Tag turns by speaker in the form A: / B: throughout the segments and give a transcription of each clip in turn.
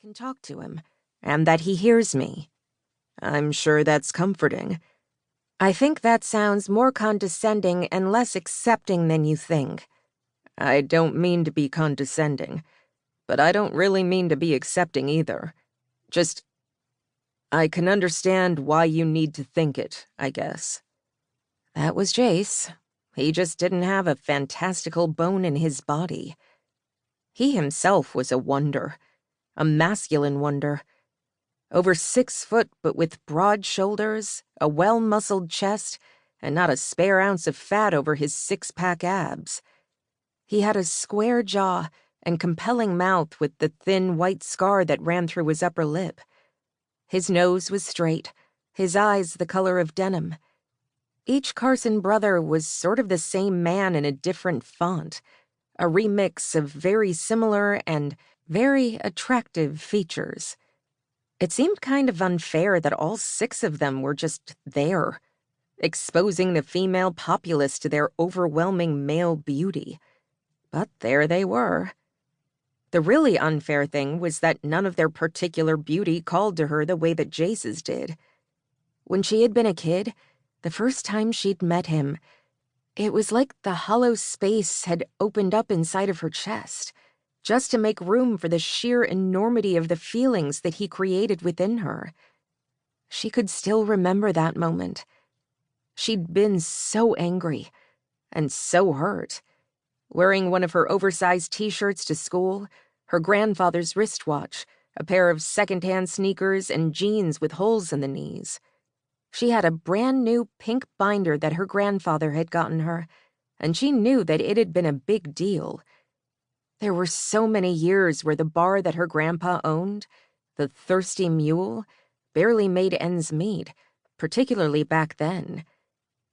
A: can talk to him, and that he hears me. I'm sure that's comforting. I think that sounds more condescending and less accepting than you think. I don't mean to be condescending, but I don't really mean to be accepting either. Just, I can understand why you need to think it, I guess. That was Jace. He just didn't have a fantastical bone in his body. He himself was a wonder, a masculine wonder. Over 6 foot, but with broad shoulders, a well-muscled chest, and not a spare ounce of fat over his 6-pack abs. He had a square jaw and compelling mouth with the thin white scar that ran through his upper lip. His nose was straight, his eyes the color of denim. Each Carson brother was sort of the same man in a different font, a remix of very similar and very attractive features. It seemed kind of unfair that all 6 of them were just there, exposing the female populace to their overwhelming male beauty. But there they were. The really unfair thing was that none of their particular beauty called to her the way that Jace's did. When she had been a kid, the first time she'd met him, it was like the hollow space had opened up inside of her chest, just to make room for the sheer enormity of the feelings that he created within her. She could still remember that moment. She'd been so angry and so hurt, wearing one of her oversized t-shirts to school, her grandfather's wristwatch, a pair of second-hand sneakers, and jeans with holes in the knees. She had a brand-new pink binder that her grandfather had gotten her, and she knew that it had been a big deal. There were so many years where the bar that her grandpa owned, the Thirsty Mule, barely made ends meet, particularly back then.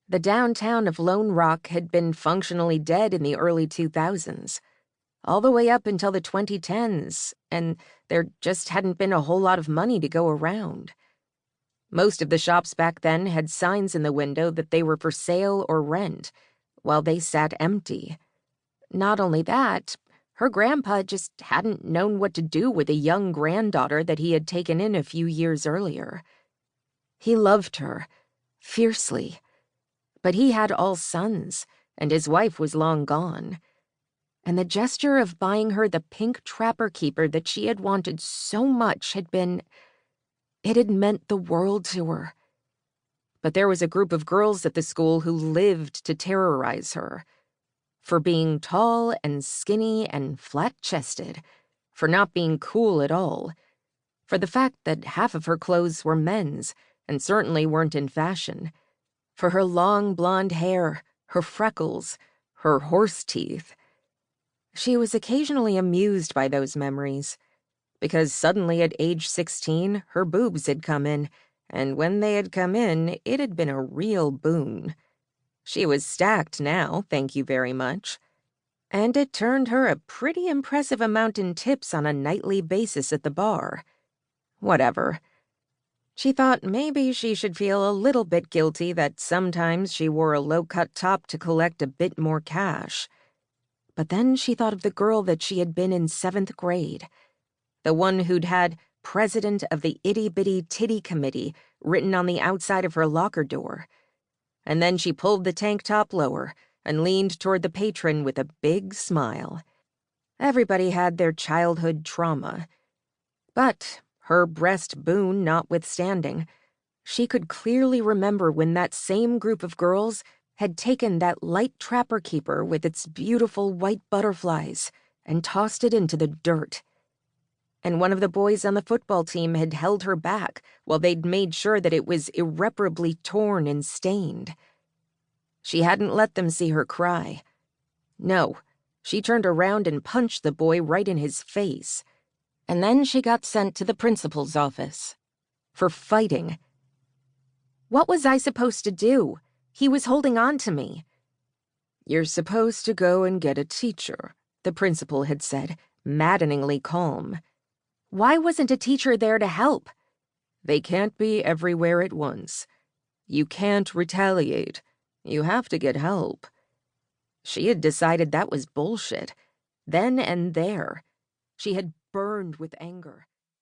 A: The downtown of Lone Rock had been functionally dead in the early 2000s, all the way up until the 2010s, and there just hadn't been a whole lot of money to go around. Most of the shops back then had signs in the window that they were for sale or rent, while they sat empty. Not only that, her grandpa just hadn't known what to do with a young granddaughter that he had taken in a few years earlier. He loved her, fiercely, but he had all sons, and his wife was long gone. And the gesture of buying her the pink trapper keeper that she had wanted so much had meant the world to her. But there was a group of girls at the school who lived to terrorize her. For being tall and skinny and flat-chested, for not being cool at all, for the fact that half of her clothes were men's and certainly weren't in fashion, for her long blonde hair, her freckles, her horse teeth. She was occasionally amused by those memories, because suddenly at age 16, her boobs had come in, and when they had come in, it had been a real boon. She was stacked now, thank you very much. And it turned her a pretty impressive amount in tips on a nightly basis at the bar. Whatever. She thought maybe she should feel a little bit guilty that sometimes she wore a low-cut top to collect a bit more cash. But then she thought of the girl that she had been in 7th grade, the one who'd had President of the Itty-Bitty Titty Committee written on the outside of her locker door. And then she pulled the tank top lower and leaned toward the patron with a big smile. Everybody had their childhood trauma. But, her breast boon notwithstanding, she could clearly remember when that same group of girls had taken that light trapper keeper with its beautiful white butterflies and tossed it into the dirt. And one of the boys on the football team had held her back while they'd made sure that it was irreparably torn and stained. She hadn't let them see her cry. No, she turned around and punched the boy right in his face. And then she got sent to the principal's office. For fighting. What was I supposed to do? He was holding on to me. You're supposed to go and get a teacher, the principal had said, maddeningly calm. Why wasn't a teacher there to help? They can't be everywhere at once. You can't retaliate. You have to get help. She had decided that was bullshit. Then and there. She had burned with anger.